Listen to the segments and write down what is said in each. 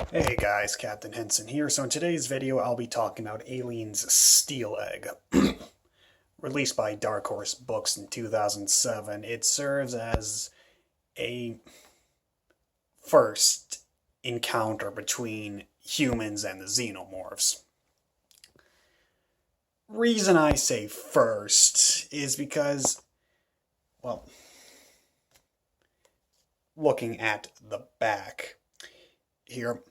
Hey guys, Captain Henson here. So in today's video, I'll be talking about Aliens Steel Egg. Released by Dark Horse Books in 2007, it serves as a first encounter between humans and the xenomorphs. Reason I say first is because, well, looking at the back here,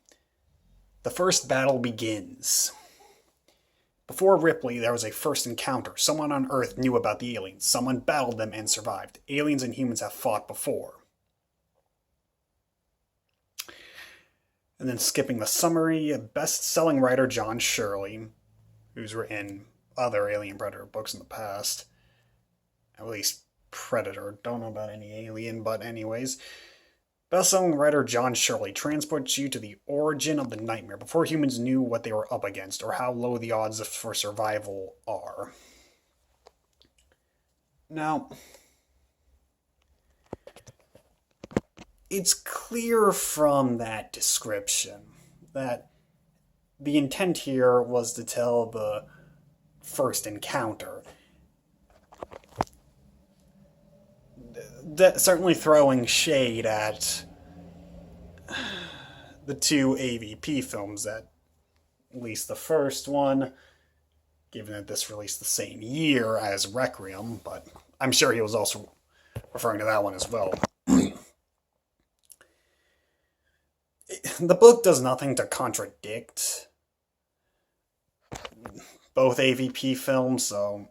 the first battle begins. Before Ripley, there was a first encounter. Someone on Earth knew about the aliens. Someone battled them and survived. Aliens and humans have fought before. And then skipping the summary, best-selling writer John Shirley, who's written other Alien Predator books in the past. At least Predator. Don't know about any Alien, but anyways. Best-selling writer John Shirley transports you to the origin of the nightmare before humans knew what they were up against or how low the odds for survival are. Now, it's clear from that description that the intent here was to tell the first encounter. Certainly throwing shade at the two AVP films, at least the first one, given that this released the same year as Requiem, but I'm sure he was also referring to that one as well. The book does nothing to contradict both AVP films, so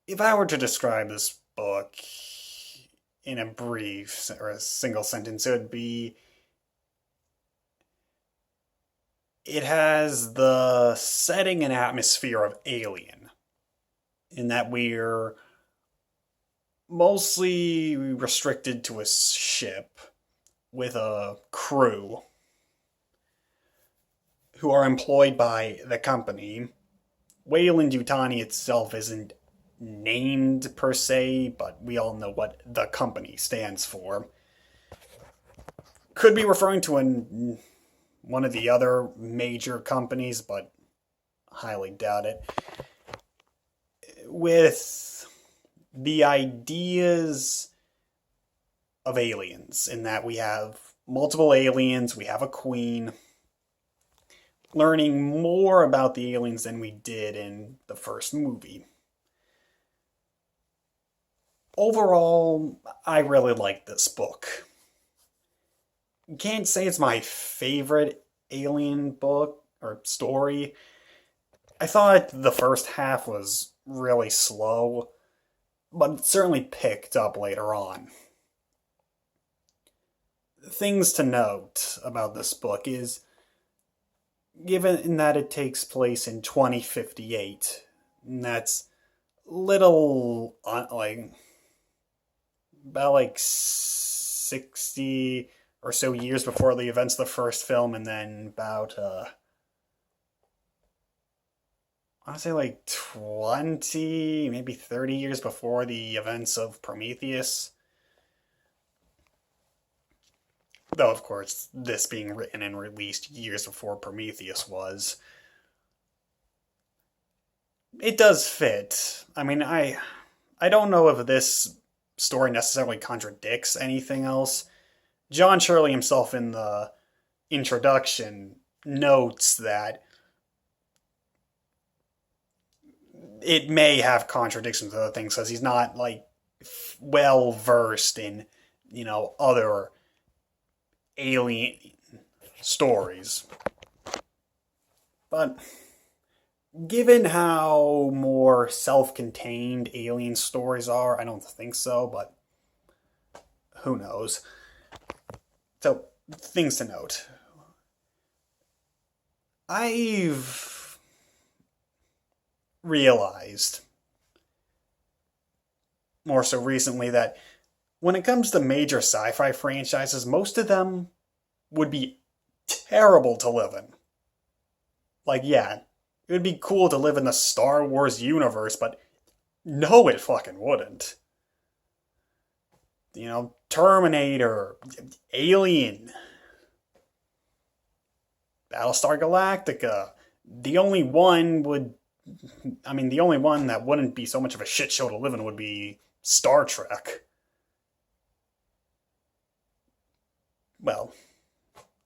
if I were to describe this book in a brief or a single sentence, it would be it has the setting and atmosphere of Alien, in that we're mostly restricted to a ship with a crew who are employed by the company. Weyland-Yutani itself isn't named per se, but we all know what the company stands for. Could be referring to one of the other major companies, but highly doubt it. With the ideas of aliens, in that we have multiple aliens, we have a queen, learning more about the aliens than we did in the first movie. Overall, I really like this book. Can't say it's my favorite Alien book or story. I thought the first half was really slow, but it certainly picked up later on. Things to note about this book is, given that it takes place in 2058, and that's little, about 60 or so years before the events of the first film, and then about, I want to say 20, maybe 30 years before the events of Prometheus. Though, of course, this being written and released years before Prometheus was. It does fit. I mean, I don't know if this story necessarily contradicts anything else. John Shirley himself in the introduction notes that it may have contradictions with other things, because he's not well versed in, other alien stories. But given how more self-contained alien stories are, I don't think so, but who knows. So, things to note. I've realized, more so recently, that when it comes to major sci-fi franchises, most of them would be terrible to live in. Yeah, it would be cool to live in the Star Wars universe, but no, it fucking wouldn't. Terminator, Alien, Battlestar Galactica. The only one would, the only one that wouldn't be so much of a shit show to live in would be Star Trek. Well,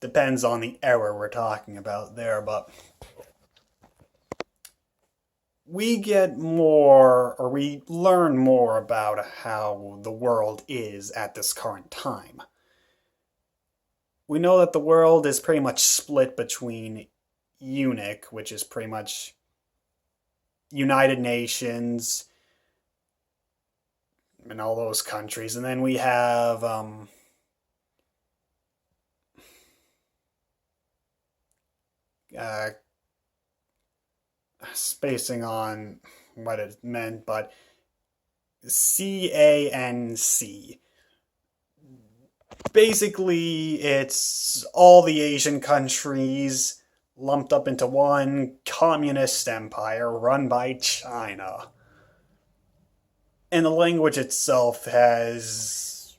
depends on the era we're talking about there, but we get more, or we learn more about how the world is at this current time. We know that the world is pretty much split between UNIC, which is pretty much United Nations and all those countries, and then we have spacing on what it meant, but CANC. Basically, it's all the Asian countries lumped up into one communist empire run by China. And the language itself has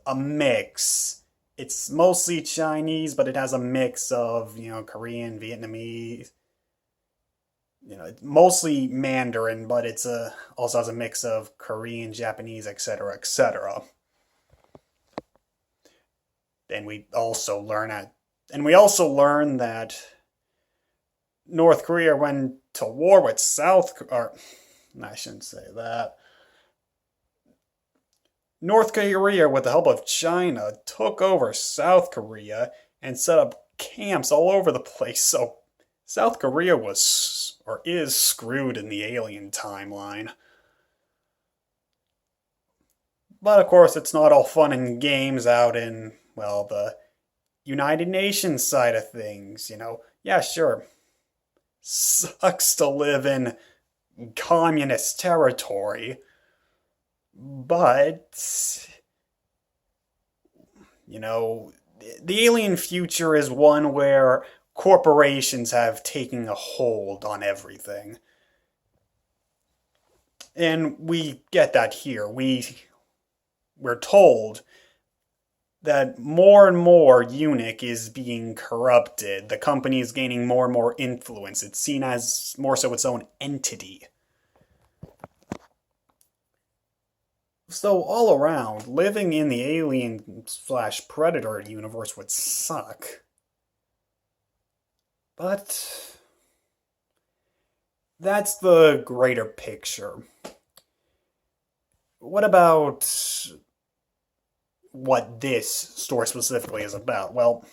a mix. It's mostly Chinese, but it has a mix of, Korean, Vietnamese, mostly Mandarin, but it's also has a mix of Korean, Japanese, etc., etc. And we also learn that North Korea went to war with I shouldn't say that. North Korea, with the help of China, took over South Korea and set up camps all over the place. So South Korea was, or is, screwed in the Alien timeline. But of course, it's not all fun and games out in, well, the United Nations side of things. Yeah, sure. Sucks to live in communist territory. But, the alien future is one where corporations have taken a hold on everything. And we get that here. We're told that more and more UNIC is being corrupted. The company is gaining more and more influence. It's seen as more so its own entity. So all around, living in the Alien/Predator universe would suck. But that's the greater picture. What about what this story specifically is about? Well,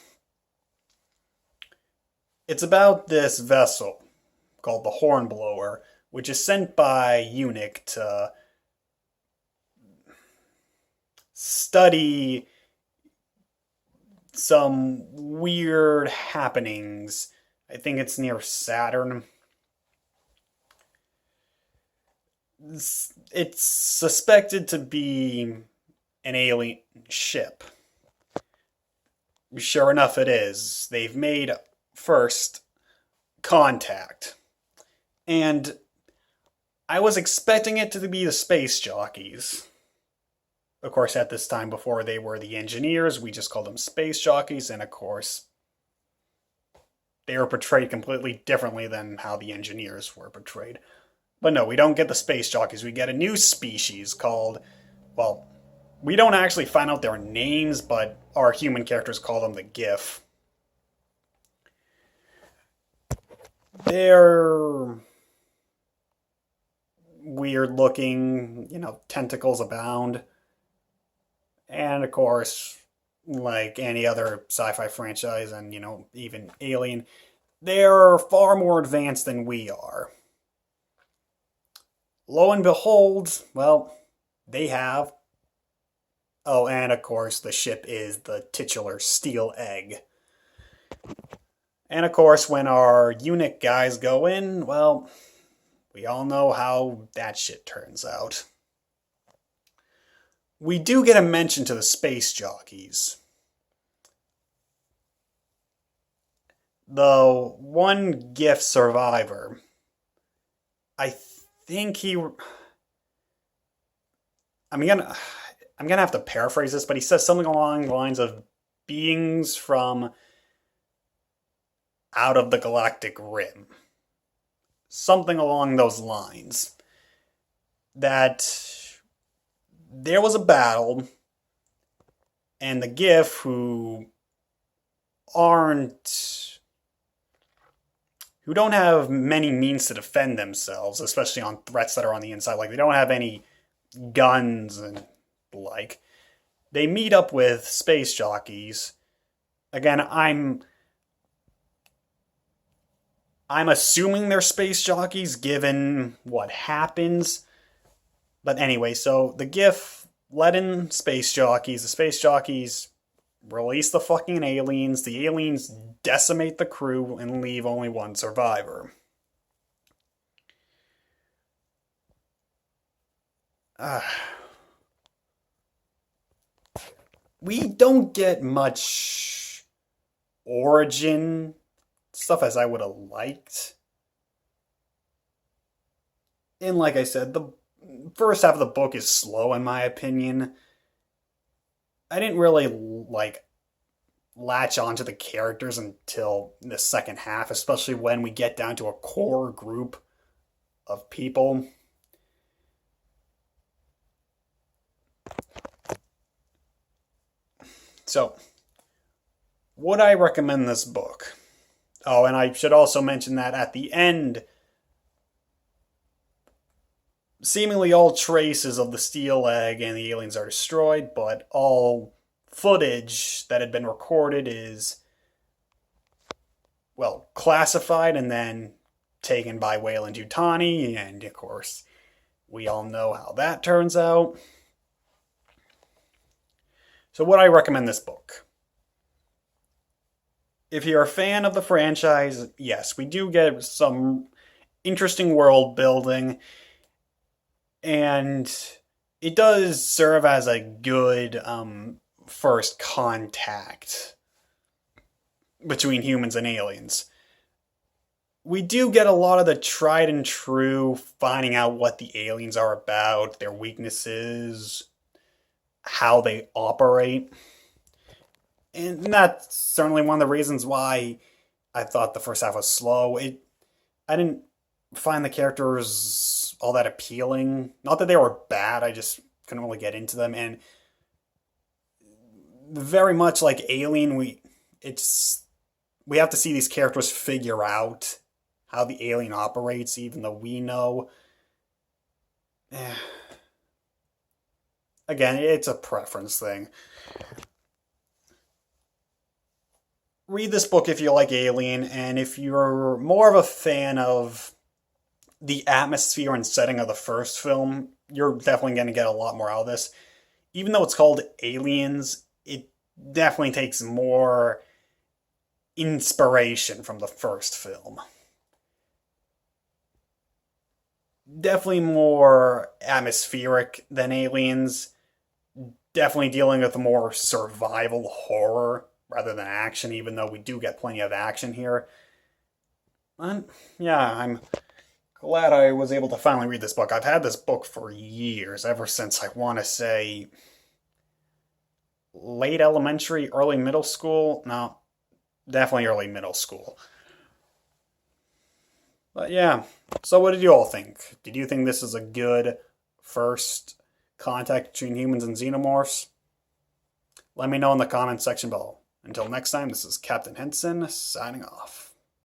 it's about this vessel called the Hornblower, which is sent by UNIC to study some weird happenings. I think it's near Saturn. It's suspected to be an alien ship. Sure enough, it is. They've made first contact. And I was expecting it to be the space jockeys. Of course, at this time, before they were the engineers, we just called them space jockeys, and of course, they were portrayed completely differently than how the engineers were portrayed. But no, we don't get the space jockeys. We get a new species called, well, we don't actually find out their names, but our human characters call them the GIF. They're weird looking, tentacles abound. And of course, like any other sci-fi franchise and, even Alien, they're far more advanced than we are. Lo and behold, well, they have. Oh, and of course, the ship is the titular Steel Egg. And of course, when our UNIC guys go in, well, we all know how that shit turns out. We do get a mention to the space jockeys. The one GIF survivor, I think he... I'm going to have to paraphrase this, but he says something along the lines of beings from out of the galactic rim. Something along those lines. That there was a battle, and the Gif, who don't have many means to defend themselves, especially on threats that are on the inside, like they don't have any guns and like, they meet up with space jockeys. Again, I'm assuming they're space jockeys given what happens. But anyway, so the GIF let in space jockeys. The space jockeys release the fucking aliens. The aliens decimate the crew and leave only one survivor. We don't get much origin stuff as I would have liked. And like I said, the first half of the book is slow in my opinion. I didn't really latch onto the characters until the second half, especially when we get down to a core group of people. So, would I recommend this book? Oh, and I should also mention that at the end, seemingly all traces of the steel egg and the aliens are destroyed, but all footage that had been recorded is, well, classified and then taken by Weyland-Yutani, and of course, we all know how that turns out. So would I recommend this book? If you're a fan of the franchise, yes, we do get some interesting world building, and it does serve as a good first contact between humans and aliens. We do get a lot of the tried and true finding out what the aliens are about, their weaknesses, how they operate. And that's certainly one of the reasons why I thought the first half was slow. I didn't find the characters all that appealing. Not that they were bad, I just couldn't really get into them. And very much like Alien, we have to see these characters figure out how the alien operates, even though we know. Again, it's a preference thing. Read this book if you like Alien, and if you're more of a fan of the atmosphere and setting of the first film, you're definitely going to get a lot more out of this. Even though it's called Aliens, it definitely takes more inspiration from the first film. Definitely more atmospheric than Aliens. Definitely dealing with more survival horror rather than action, even though we do get plenty of action here. And yeah, I'm glad I was able to finally read this book. I've had this book for years, ever since I want to say late elementary, early middle school. No, definitely early middle school. But yeah, so what did you all think? Did you think this is a good first contact between humans and xenomorphs? Let me know in the comments section below. Until next time, this is Captain Henson signing off.